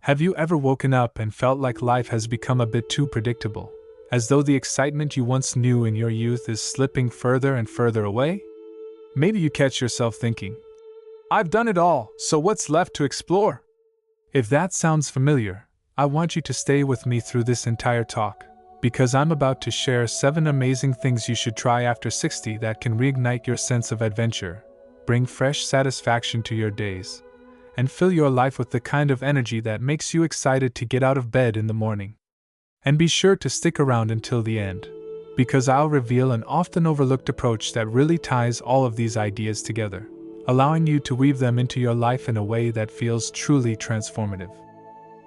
Have you ever woken up and felt like life has become a bit too predictable, as though the excitement you once knew in your youth is slipping further and further away? Maybe you catch yourself thinking, "I've done it all, so what's left to explore?" If that sounds familiar, I want you to stay with me through this entire talk, because I'm about to share 7 amazing things you should try after 60 that can reignite your sense of adventure, bring fresh satisfaction to your days, and fill your life with the kind of energy that makes you excited to get out of bed in the morning. And be sure to stick around until the end, because I'll reveal an often overlooked approach that really ties all of these ideas together, allowing you to weave them into your life in a way that feels truly transformative.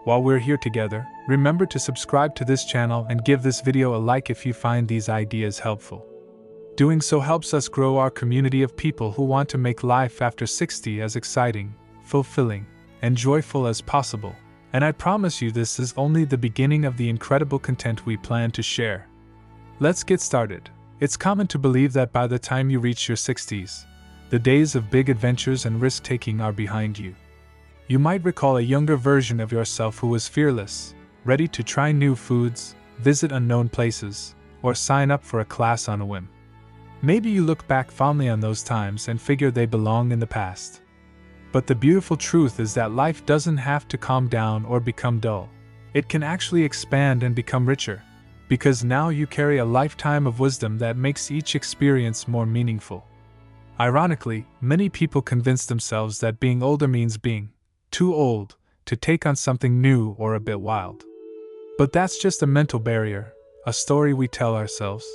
While we're here together, remember to subscribe to this channel and give this video a like if you find these ideas helpful. Doing so helps us grow our community of people who want to make life after 60 as exciting, fulfilling, and joyful as possible, and I promise you this is only the beginning of the incredible content we plan to share. Let's get started. It's common to believe that by the time you reach your 60s, the days of big adventures and risk-taking are behind you. You might recall a younger version of yourself who was fearless, ready to try new foods, visit unknown places, or sign up for a class on a whim. Maybe you look back fondly on those times and figure they belong in the past. But the beautiful truth is that life doesn't have to calm down or become dull. It can actually expand and become richer, because now you carry a lifetime of wisdom that makes each experience more meaningful. Ironically, many people convince themselves that being older means being too old to take on something new or a bit wild. But that's just a mental barrier, a story we tell ourselves.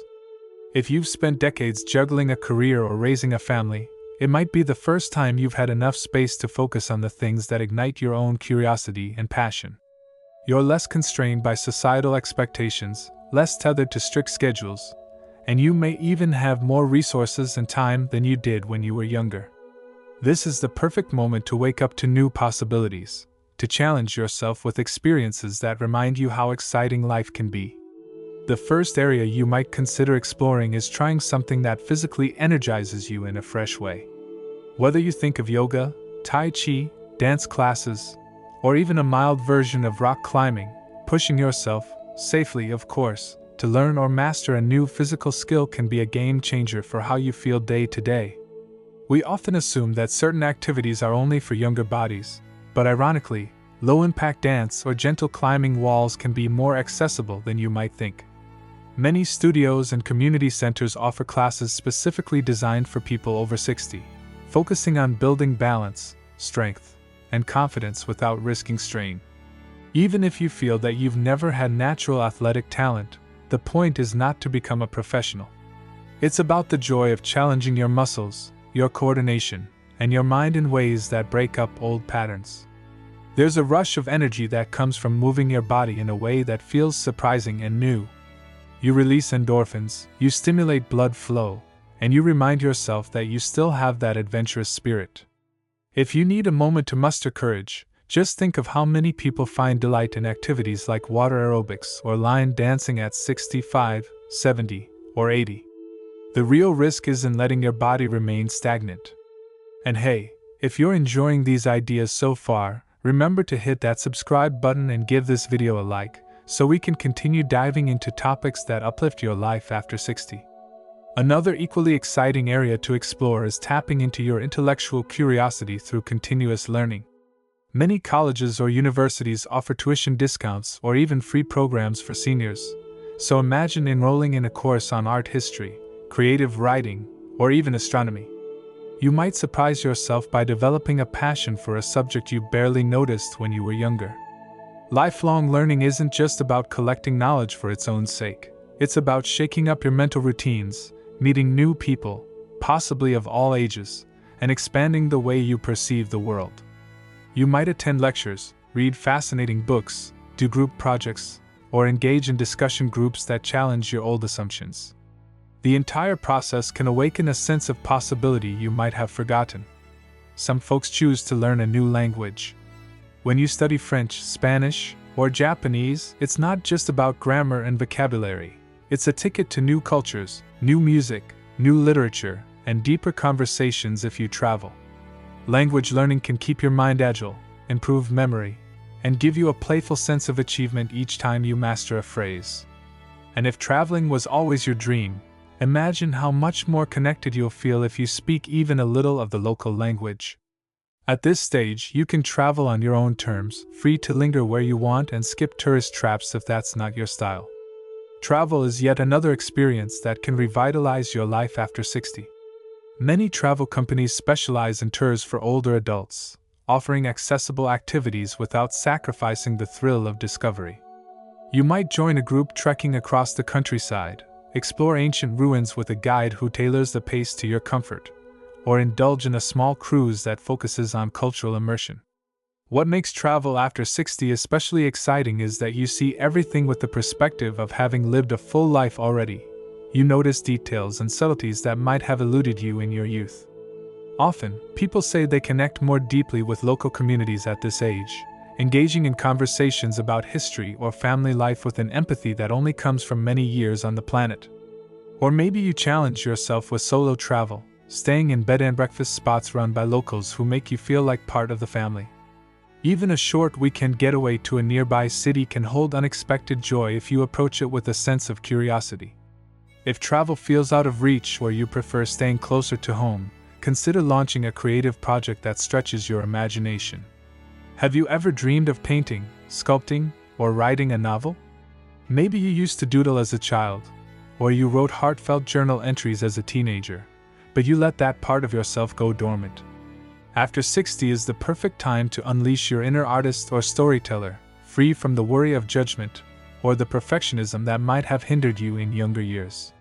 If you've spent decades juggling a career or raising a family, it might be the first time you've had enough space to focus on the things that ignite your own curiosity and passion. You're less constrained by societal expectations, less tethered to strict schedules, and you may even have more resources and time than you did when you were younger. This is the perfect moment to wake up to new possibilities, to challenge yourself with experiences that remind you how exciting life can be. The first area you might consider exploring is trying something that physically energizes you in a fresh way. Whether you think of yoga, tai chi, dance classes, or even a mild version of rock climbing, pushing yourself, safely of course, to learn or master a new physical skill can be a game changer for how you feel day to day. We often assume that certain activities are only for younger bodies, but ironically, low-impact dance or gentle climbing walls can be more accessible than you might think. Many studios and community centers offer classes specifically designed for people over 60, focusing on building balance, strength, and confidence without risking strain. Even if you feel that you've never had natural athletic talent, the point is not to become a professional. It's about the joy of challenging your muscles, your coordination, and your mind in ways that break up old patterns. There's a rush of energy that comes from moving your body in a way that feels surprising and new. You release endorphins, you stimulate blood flow, and you remind yourself that you still have that adventurous spirit. If you need a moment to muster courage, just think of how many people find delight in activities like water aerobics or line dancing at 65, 70, or 80. The real risk is in letting your body remain stagnant. And hey, if you're enjoying these ideas so far, remember to hit that subscribe button and give this video a like, so we can continue diving into topics that uplift your life after 60. Another equally exciting area to explore is tapping into your intellectual curiosity through continuous learning. Many colleges or universities offer tuition discounts or even free programs for seniors, so imagine enrolling in a course on art history, creative writing, or even astronomy. You might surprise yourself by developing a passion for a subject you barely noticed when you were younger. Lifelong learning isn't just about collecting knowledge for its own sake. It's about shaking up your mental routines, meeting new people, possibly of all ages, and expanding the way you perceive the world. You might attend lectures, read fascinating books, do group projects, or engage in discussion groups that challenge your old assumptions. The entire process can awaken a sense of possibility you might have forgotten. Some folks choose to learn a new language. When you study French, Spanish, or Japanese, it's not just about grammar and vocabulary. It's a ticket to new cultures, new music, new literature, and deeper conversations if you travel. Language learning can keep your mind agile, improve memory, and give you a playful sense of achievement each time you master a phrase. And if traveling was always your dream, imagine how much more connected you'll feel if you speak even a little of the local language. At this stage, you can travel on your own terms, free to linger where you want and skip tourist traps if that's not your style. Travel is yet another experience that can revitalize your life after 60. Many travel companies specialize in tours for older adults, offering accessible activities without sacrificing the thrill of discovery. You might join a group trekking across the countryside, explore ancient ruins with a guide who tailors the pace to your comfort, or indulge in a small cruise that focuses on cultural immersion. What makes travel after 60 especially exciting is that you see everything with the perspective of having lived a full life already. You notice details and subtleties that might have eluded you in your youth. Often, people say they connect more deeply with local communities at this age, engaging in conversations about history or family life with an empathy that only comes from many years on the planet. Or maybe you challenge yourself with solo travel, staying in bed and breakfast spots run by locals who make you feel like part of the family. Even a short weekend getaway to a nearby city can hold unexpected joy if you approach it with a sense of curiosity. If travel feels out of reach or you prefer staying closer to home, consider launching a creative project that stretches your imagination. Have you ever dreamed of painting, sculpting, or writing a novel? Maybe you used to doodle as a child, or you wrote heartfelt journal entries as a teenager, but you let that part of yourself go dormant. After 60 is the perfect time to unleash your inner artist or storyteller, free from the worry of judgment or the perfectionism that might have hindered you in younger years.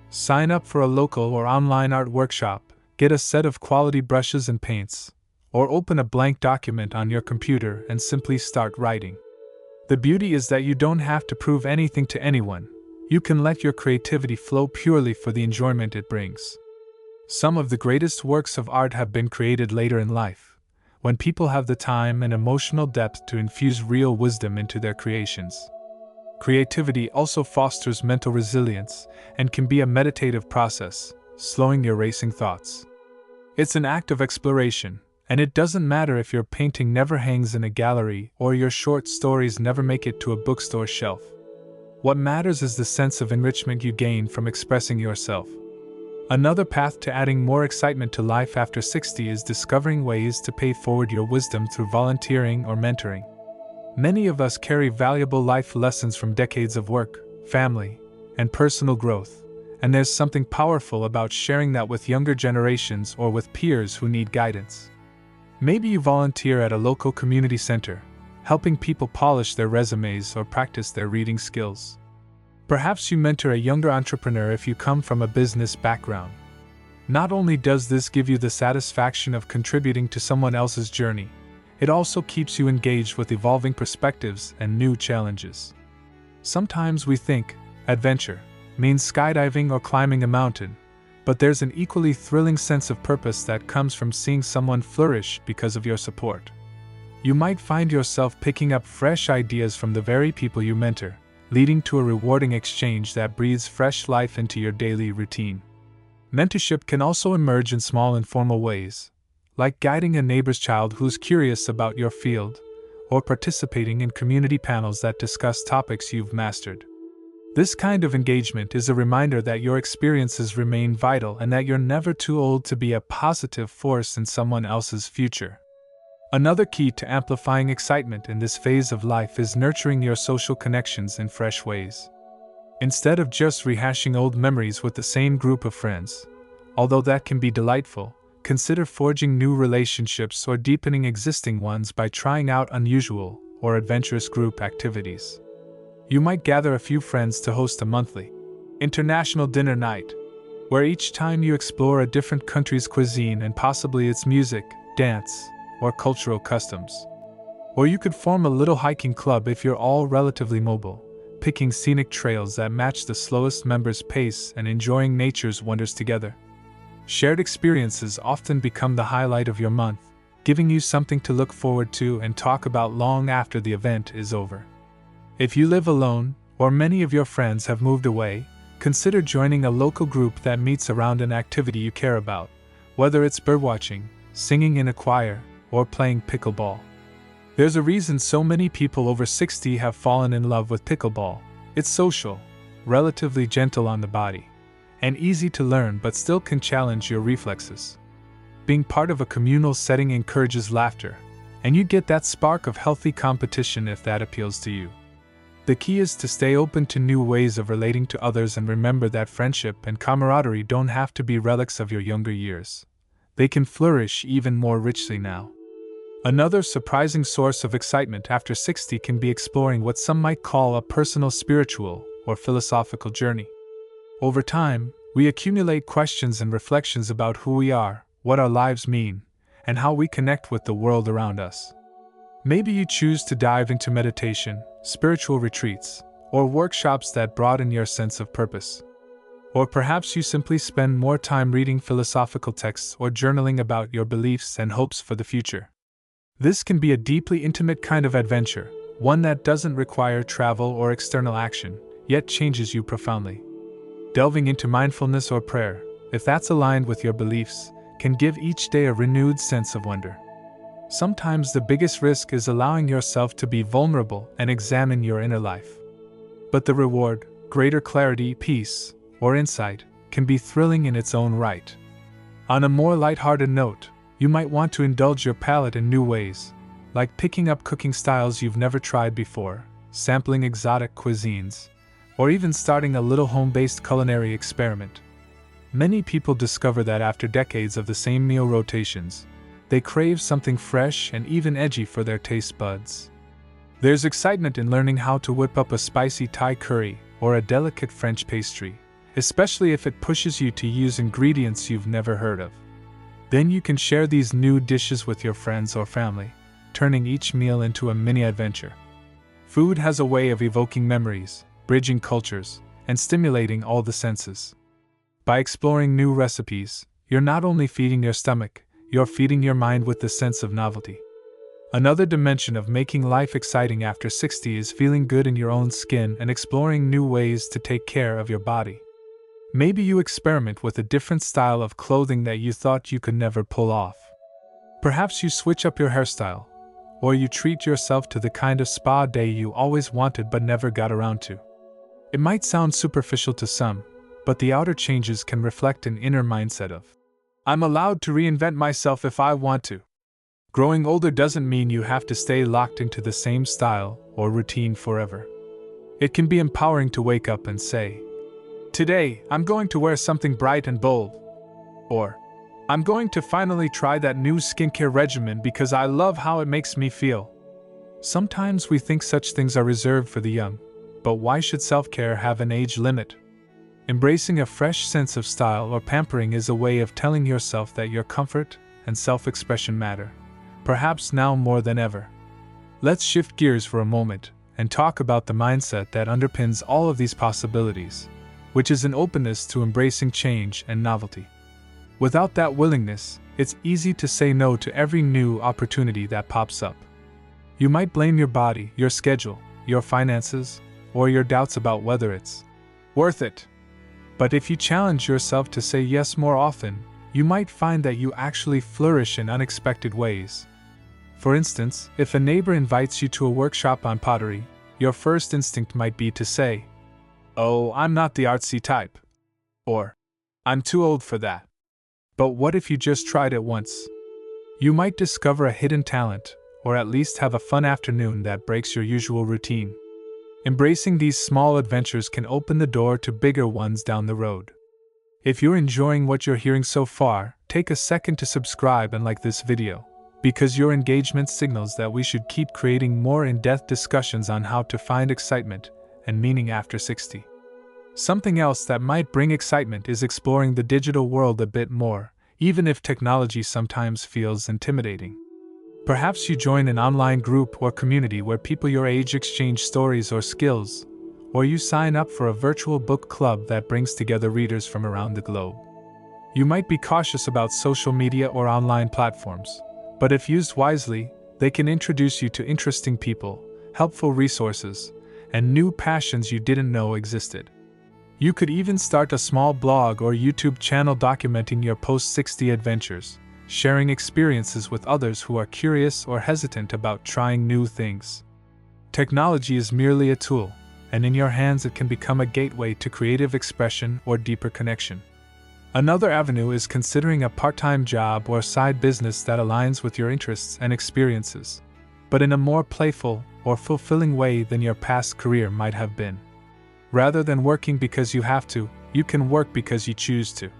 Sign up for a local or online art workshop, get a set of quality brushes and paints, or open a blank document on your computer and simply start writing. The beauty is that you don't have to prove anything to anyone. You can let your creativity flow purely for the enjoyment it brings. Some of the greatest works of art have been created later in life, when people have the time and emotional depth to infuse real wisdom into their creations. Creativity also fosters mental resilience and can be a meditative process, slowing your racing thoughts. It's an act of exploration, and it doesn't matter if your painting never hangs in a gallery or your short stories never make it to a bookstore shelf. What matters is the sense of enrichment you gain from expressing yourself. Another path to adding more excitement to life after 60 is discovering ways to pay forward your wisdom through volunteering or mentoring. Many of us carry valuable life lessons from decades of work, family, and personal growth, and there's something powerful about sharing that with younger generations or with peers who need guidance. Maybe you volunteer at a local community center, helping people polish their resumes or practice their reading skills. Perhaps you mentor a younger entrepreneur if you come from a business background. Not only does this give you the satisfaction of contributing to someone else's journey, it also keeps you engaged with evolving perspectives and new challenges. Sometimes we think adventure means skydiving or climbing a mountain, but there's an equally thrilling sense of purpose that comes from seeing someone flourish because of your support. You might find yourself picking up fresh ideas from the very people you mentor, leading to a rewarding exchange that breathes fresh life into your daily routine. Mentorship can also emerge in small informal ways, like guiding a neighbor's child who's curious about your field, or participating in community panels that discuss topics you've mastered. This kind of engagement is a reminder that your experiences remain vital and that you're never too old to be a positive force in someone else's future. Another key to amplifying excitement in this phase of life is nurturing your social connections in fresh ways. Instead of just rehashing old memories with the same group of friends, although that can be delightful, consider forging new relationships or deepening existing ones by trying out unusual or adventurous group activities. You might gather a few friends to host a monthly international dinner night, where each time you explore a different country's cuisine and possibly its music, dance, or cultural customs. Or you could form a little hiking club if you're all relatively mobile, picking scenic trails that match the slowest members' pace and enjoying nature's wonders together. Shared experiences often become the highlight of your month, giving you something to look forward to and talk about long after the event is over. If you live alone, or many of your friends have moved away, consider joining a local group that meets around an activity you care about, whether it's birdwatching, singing in a choir, or playing pickleball. There's a reason so many people over 60 have fallen in love with pickleball. It's social, relatively gentle on the body, and easy to learn but still can challenge your reflexes. Being part of a communal setting encourages laughter, and you get that spark of healthy competition if that appeals to you. The key is to stay open to new ways of relating to others and remember that friendship and camaraderie don't have to be relics of your younger years. They can flourish even more richly now. Another surprising source of excitement after 60 can be exploring what some might call a personal spiritual or philosophical journey. Over time, we accumulate questions and reflections about who we are, what our lives mean, and how we connect with the world around us. Maybe you choose to dive into meditation, spiritual retreats, or workshops that broaden your sense of purpose. Or perhaps you simply spend more time reading philosophical texts or journaling about your beliefs and hopes for the future. This can be a deeply intimate kind of adventure, one that doesn't require travel or external action, yet changes you profoundly. Delving into mindfulness or prayer, if that's aligned with your beliefs, can give each day a renewed sense of wonder. Sometimes the biggest risk is allowing yourself to be vulnerable and examine your inner life. But the reward, greater clarity, peace, or insight, can be thrilling in its own right. On a more lighthearted note, you might want to indulge your palate in new ways, like picking up cooking styles you've never tried before, sampling exotic cuisines, or even starting a little home-based culinary experiment. Many people discover that after decades of the same meal rotations, they crave something fresh and even edgy for their taste buds. There's excitement in learning how to whip up a spicy Thai curry or a delicate French pastry, especially if it pushes you to use ingredients you've never heard of. Then you can share these new dishes with your friends or family, turning each meal into a mini adventure. Food has a way of evoking memories, bridging cultures, and stimulating all the senses. By exploring new recipes, you're not only feeding your stomach, you're feeding your mind with the sense of novelty. Another dimension of making life exciting after 60 is feeling good in your own skin and exploring new ways to take care of your body. Maybe you experiment with a different style of clothing that you thought you could never pull off. Perhaps you switch up your hairstyle, or you treat yourself to the kind of spa day you always wanted but never got around to. It might sound superficial to some, but the outer changes can reflect an inner mindset of, I'm allowed to reinvent myself if I want to. Growing older doesn't mean you have to stay locked into the same style or routine forever. It can be empowering to wake up and say, today, I'm going to wear something bright and bold. Or, I'm going to finally try that new skincare regimen because I love how it makes me feel. Sometimes we think such things are reserved for the young, but why should self-care have an age limit? Embracing a fresh sense of style or pampering is a way of telling yourself that your comfort and self-expression matter, perhaps now more than ever. Let's shift gears for a moment and talk about the mindset that underpins all of these possibilities, which is an openness to embracing change and novelty. Without that willingness, it's easy to say no to every new opportunity that pops up. You might blame your body, your schedule, your finances, or your doubts about whether it's worth it. But if you challenge yourself to say yes more often, you might find that you actually flourish in unexpected ways. For instance, if a neighbor invites you to a workshop on pottery, your first instinct might be to say, "Oh, I'm not the artsy type." Or, "I'm too old for that." But what if you just tried it once? You might discover a hidden talent, or at least have a fun afternoon that breaks your usual routine. Embracing these small adventures can open the door to bigger ones down the road. If you're enjoying what you're hearing so far, take a second to subscribe and like this video, because your engagement signals that we should keep creating more in-depth discussions on how to find excitement and meaning after 60. Something else that might bring excitement is exploring the digital world a bit more, even if technology sometimes feels intimidating. Perhaps you join an online group or community where people your age exchange stories or skills, or you sign up for a virtual book club that brings together readers from around the globe. You might be cautious about social media or online platforms, but if used wisely, they can introduce you to interesting people, helpful resources, and new passions you didn't know existed. You could even start a small blog or YouTube channel documenting your post-60 adventures, sharing experiences with others who are curious or hesitant about trying new things. Technology is merely a tool, and in your hands it can become a gateway to creative expression or deeper connection. Another avenue is considering a part-time job or side business that aligns with your interests and experiences, but in a more playful or fulfilling way than your past career might have been. Rather than working because you have to, you can work because you choose to.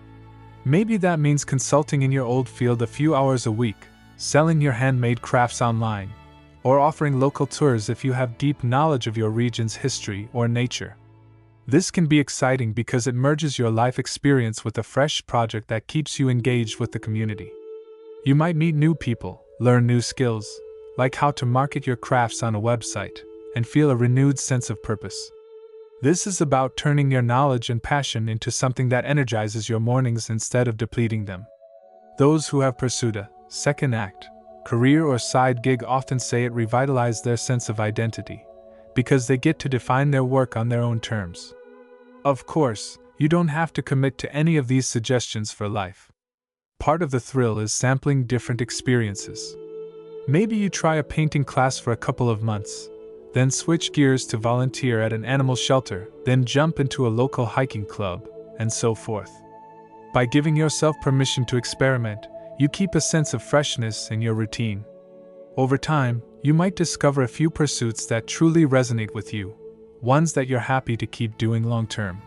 Maybe that means consulting in your old field a few hours a week, selling your handmade crafts online, or offering local tours if you have deep knowledge of your region's history or nature. This can be exciting because it merges your life experience with a fresh project that keeps you engaged with the community. You might meet new people, learn new skills, like how to market your crafts on a website, and feel a renewed sense of purpose. This is about turning your knowledge and passion into something that energizes your mornings instead of depleting them. Those who have pursued a second act, career or side gig often say it revitalized their sense of identity, because they get to define their work on their own terms. Of course, you don't have to commit to any of these suggestions for life. Part of the thrill is sampling different experiences. Maybe you try a painting class for a couple of months, then switch gears to volunteer at an animal shelter, then jump into a local hiking club, and so forth. By giving yourself permission to experiment, you keep a sense of freshness in your routine. Over time, you might discover a few pursuits that truly resonate with you, ones that you're happy to keep doing long term.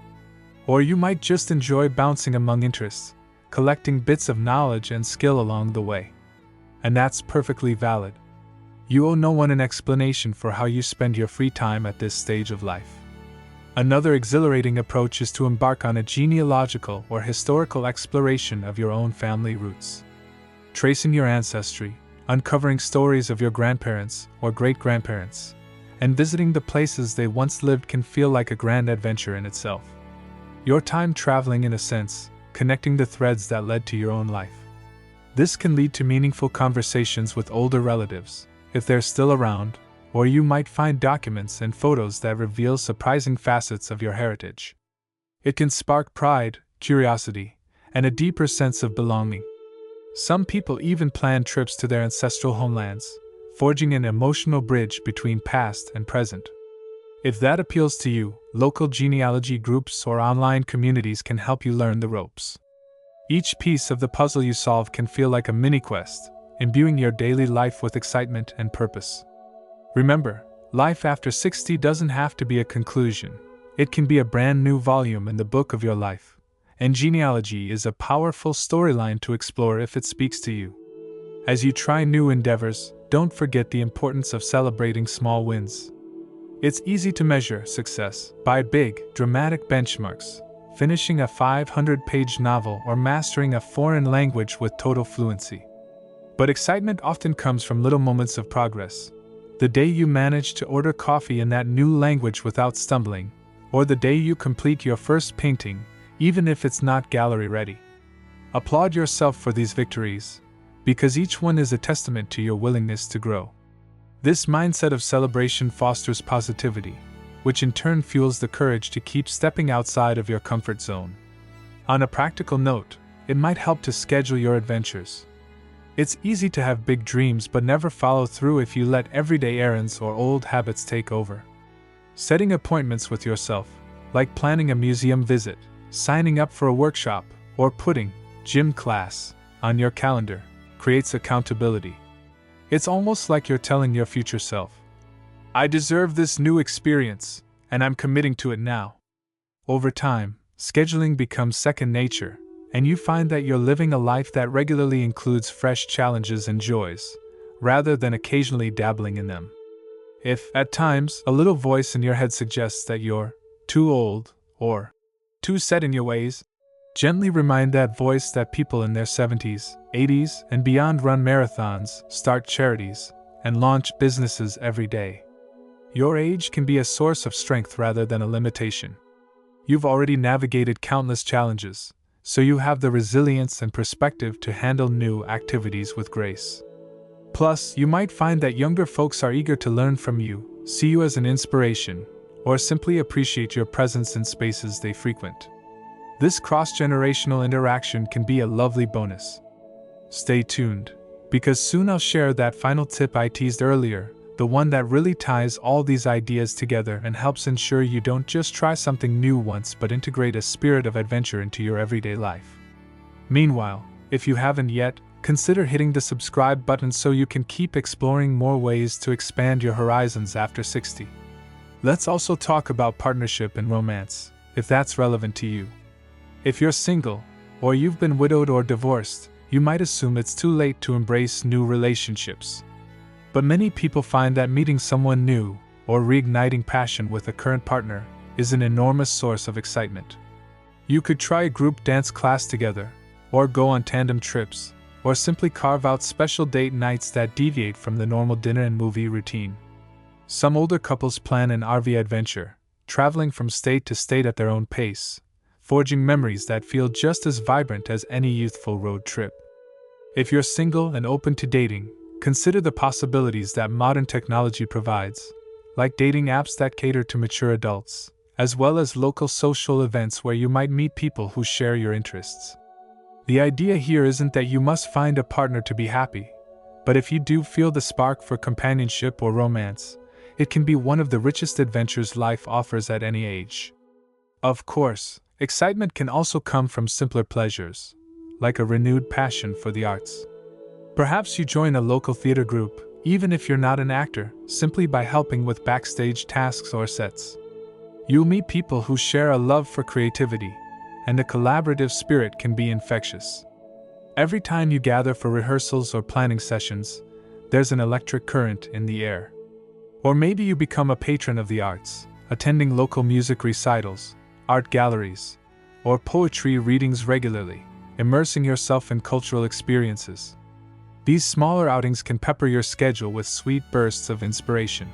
Or you might just enjoy bouncing among interests, collecting bits of knowledge and skill along the way. And that's perfectly valid. You owe no one an explanation for how you spend your free time at this stage of life. Another exhilarating approach is to embark on a genealogical or historical exploration of your own family roots. Tracing your ancestry, uncovering stories of your grandparents or great-grandparents, and visiting the places they once lived can feel like a grand adventure in itself. Your time traveling in a sense, connecting the threads that led to your own life. This can lead to meaningful conversations with older relatives, if they're still around, or you might find documents and photos that reveal surprising facets of your heritage. It can spark pride, curiosity, and a deeper sense of belonging. Some people even plan trips to their ancestral homelands, forging an emotional bridge between past and present. If that appeals to you, local genealogy groups or online communities can help you learn the ropes. Each piece of the puzzle you solve can feel like a mini-quest, imbuing your daily life with excitement and purpose. Remember, life after 60 doesn't have to be a conclusion. It can be a brand new volume in the book of your life. And genealogy is a powerful storyline to explore if it speaks to you. As you try new endeavors, don't forget the importance of celebrating small wins. It's easy to measure success by big, dramatic benchmarks, finishing a 500-page novel or mastering a foreign language with total fluency. But excitement often comes from little moments of progress. The day you manage to order coffee in that new language without stumbling, or the day you complete your first painting, even if it's not gallery ready. Applaud yourself for these victories, because each one is a testament to your willingness to grow. This mindset of celebration fosters positivity, which in turn fuels the courage to keep stepping outside of your comfort zone. On a practical note, it might help to schedule your adventures. It's easy to have big dreams but never follow through if you let everyday errands or old habits take over. Setting appointments with yourself, like planning a museum visit, signing up for a workshop, or putting gym class on your calendar, creates accountability. It's almost like you're telling your future self, I deserve this new experience, and I'm committing to it now. Over time, scheduling becomes second nature, and you find that you're living a life that regularly includes fresh challenges and joys, rather than occasionally dabbling in them. If, at times, a little voice in your head suggests that you're too old, or too set in your ways, gently remind that voice that people in their 70s, 80s, and beyond run marathons, start charities, and launch businesses every day. Your age can be a source of strength rather than a limitation. You've already navigated countless challenges, so you have the resilience and perspective to handle new activities with grace. Plus, you might find that younger folks are eager to learn from you, see you as an inspiration, or simply appreciate your presence in spaces they frequent. This cross-generational interaction can be a lovely bonus. Stay tuned, because soon I'll share that final tip I teased earlier, the one that really ties all these ideas together and helps ensure you don't just try something new once but integrate a spirit of adventure into your everyday life. Meanwhile, if you haven't yet, consider hitting the subscribe button so you can keep exploring more ways to expand your horizons after 60. Let's also talk about partnership and romance, if that's relevant to you. If you're single, or you've been widowed or divorced, you might assume it's too late to embrace new relationships. But many people find that meeting someone new, or reigniting passion with a current partner, is an enormous source of excitement. You could try a group dance class together, or go on tandem trips, or simply carve out special date nights that deviate from the normal dinner and movie routine. Some older couples plan an RV adventure, traveling from state to state at their own pace, forging memories that feel just as vibrant as any youthful road trip. If you're single and open to dating, consider the possibilities that modern technology provides, like dating apps that cater to mature adults, as well as local social events where you might meet people who share your interests. The idea here isn't that you must find a partner to be happy, but if you do feel the spark for companionship or romance, it can be one of the richest adventures life offers at any age. Of course, excitement can also come from simpler pleasures, like a renewed passion for the arts. Perhaps you join a local theater group, even if you're not an actor, simply by helping with backstage tasks or sets. You'll meet people who share a love for creativity, and the collaborative spirit can be infectious. Every time you gather for rehearsals or planning sessions, there's an electric current in the air. Or maybe you become a patron of the arts, attending local music recitals, art galleries, or poetry readings regularly, immersing yourself in cultural experiences. These smaller outings can pepper your schedule with sweet bursts of inspiration.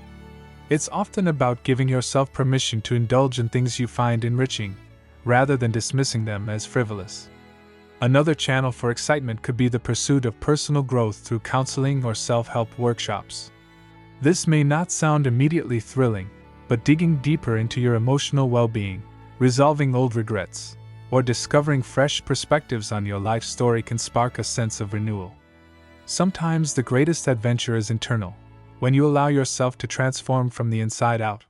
It's often about giving yourself permission to indulge in things you find enriching, rather than dismissing them as frivolous. Another channel for excitement could be the pursuit of personal growth through counseling or self-help workshops. This may not sound immediately thrilling, but digging deeper into your emotional well-being, resolving old regrets, or discovering fresh perspectives on your life story can spark a sense of renewal. Sometimes the greatest adventure is internal, when you allow yourself to transform from the inside out.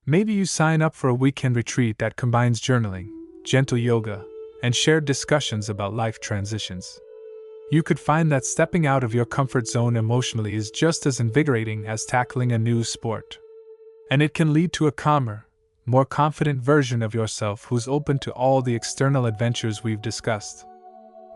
Maybe you sign up for a weekend retreat that combines journaling, gentle yoga, and shared discussions about life transitions. You could find that stepping out of your comfort zone emotionally is just as invigorating as tackling a new sport. And it can lead to a calmer, more confident version of yourself who's open to all the external adventures we've discussed.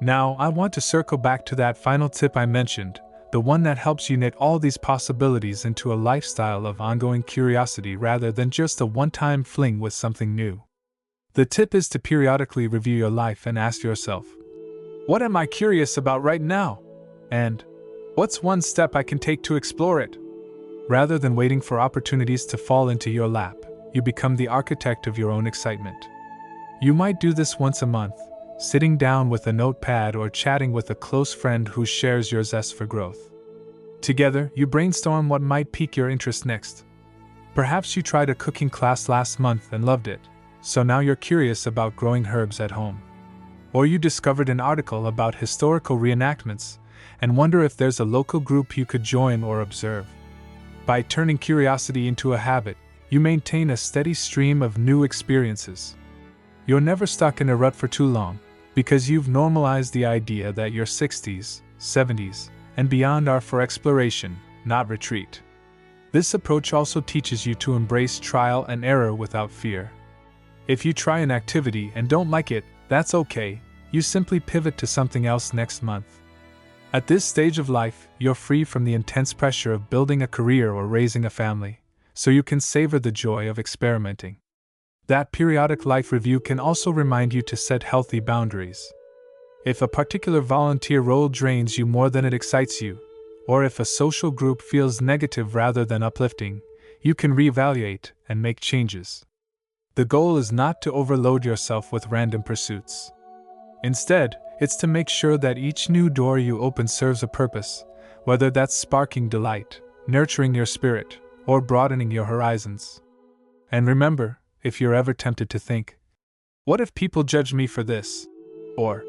Now, I want to circle back to that final tip I mentioned, the one that helps you knit all these possibilities into a lifestyle of ongoing curiosity rather than just a one-time fling with something new. The tip is to periodically review your life and ask yourself, what am I curious about right now? And what's one step I can take to explore it? Rather than waiting for opportunities to fall into your lap, you become the architect of your own excitement. You might do this once a month, sitting down with a notepad or chatting with a close friend who shares your zest for growth. Together, you brainstorm what might pique your interest next. Perhaps you tried a cooking class last month and loved it, so now you're curious about growing herbs at home. Or you discovered an article about historical reenactments and wonder if there's a local group you could join or observe. By turning curiosity into a habit, you maintain a steady stream of new experiences. You're never stuck in a rut for too long, because you've normalized the idea that your 60s, 70s, and beyond are for exploration, not retreat. This approach also teaches you to embrace trial and error without fear. If you try an activity and don't like it, that's okay, you simply pivot to something else next month. At this stage of life, you're free from the intense pressure of building a career or raising a family, so you can savor the joy of experimenting. That periodic life review can also remind you to set healthy boundaries. If a particular volunteer role drains you more than it excites you, or if a social group feels negative rather than uplifting, you can reevaluate and make changes. The goal is not to overload yourself with random pursuits. Instead, it's to make sure that each new door you open serves a purpose, whether that's sparking delight, nurturing your spirit, or broadening your horizons. And remember, if you're ever tempted to think, what if people judge me for this? Or,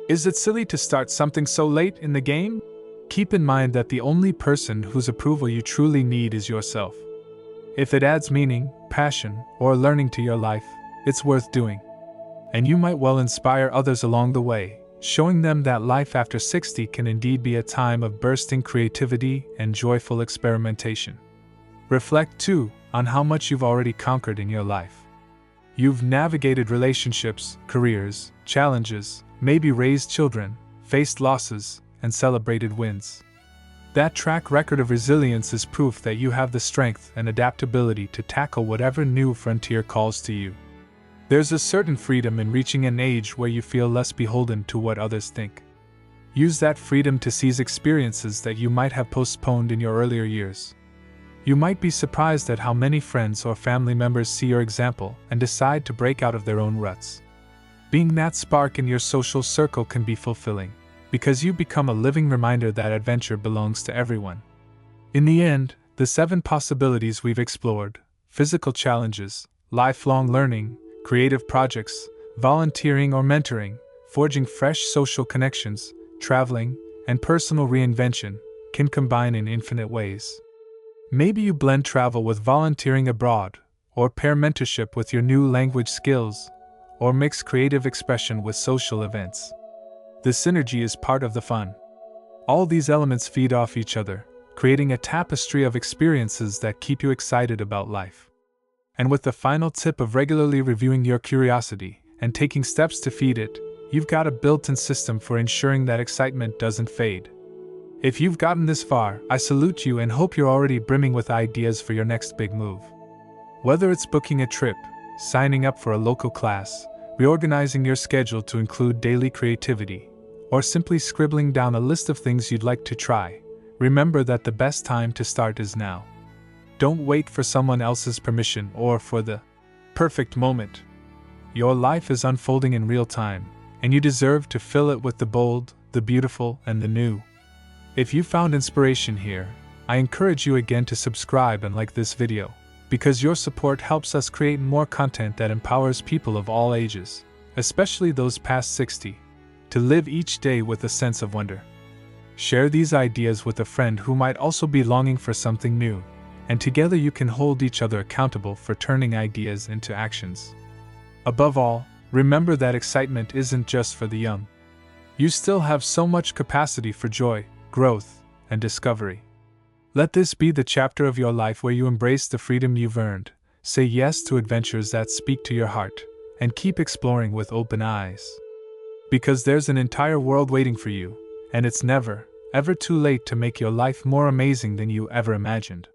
Is it silly to start something so late in the game? Keep in mind that the only person whose approval you truly need is yourself. If it adds meaning, passion, or learning to your life, it's worth doing. And you might well inspire others along the way, showing them that life after 60 can indeed be a time of bursting creativity and joyful experimentation. Reflect, too, on how much you've already conquered in your life. You've navigated relationships, careers, challenges, maybe raised children, faced losses, and celebrated wins. That track record of resilience is proof that you have the strength and adaptability to tackle whatever new frontier calls to you. There's a certain freedom in reaching an age where you feel less beholden to what others think. Use that freedom to seize experiences that you might have postponed in your earlier years. You might be surprised at how many friends or family members see your example and decide to break out of their own ruts. Being that spark in your social circle can be fulfilling, because you become a living reminder that adventure belongs to everyone. In the end, the 7 possibilities we've explored — physical challenges, lifelong learning, creative projects, volunteering or mentoring, forging fresh social connections, traveling, and personal reinvention — can combine in infinite ways. Maybe you blend travel with volunteering abroad, or pair mentorship with your new language skills, or mix creative expression with social events. The synergy is part of the fun. All these elements feed off each other, creating a tapestry of experiences that keep you excited about life. And with the final tip of regularly reviewing your curiosity and taking steps to feed it, you've got a built-in system for ensuring that excitement doesn't fade. If you've gotten this far, I salute you and hope you're already brimming with ideas for your next big move. Whether it's booking a trip, signing up for a local class, reorganizing your schedule to include daily creativity, or simply scribbling down a list of things you'd like to try, remember that the best time to start is now. Don't wait for someone else's permission or for the perfect moment. Your life is unfolding in real time, and you deserve to fill it with the bold, the beautiful, and the new. If you found inspiration here, I encourage you again to subscribe and like this video, because your support helps us create more content that empowers people of all ages, especially those past 60, to live each day with a sense of wonder. Share these ideas with a friend who might also be longing for something new, and together you can hold each other accountable for turning ideas into actions. Above all, remember that excitement isn't just for the young. You still have so much capacity for joy, growth, and discovery. Let this be the chapter of your life where you embrace the freedom you've earned, say yes to adventures that speak to your heart, and keep exploring with open eyes. Because there's an entire world waiting for you, and it's never, ever too late to make your life more amazing than you ever imagined.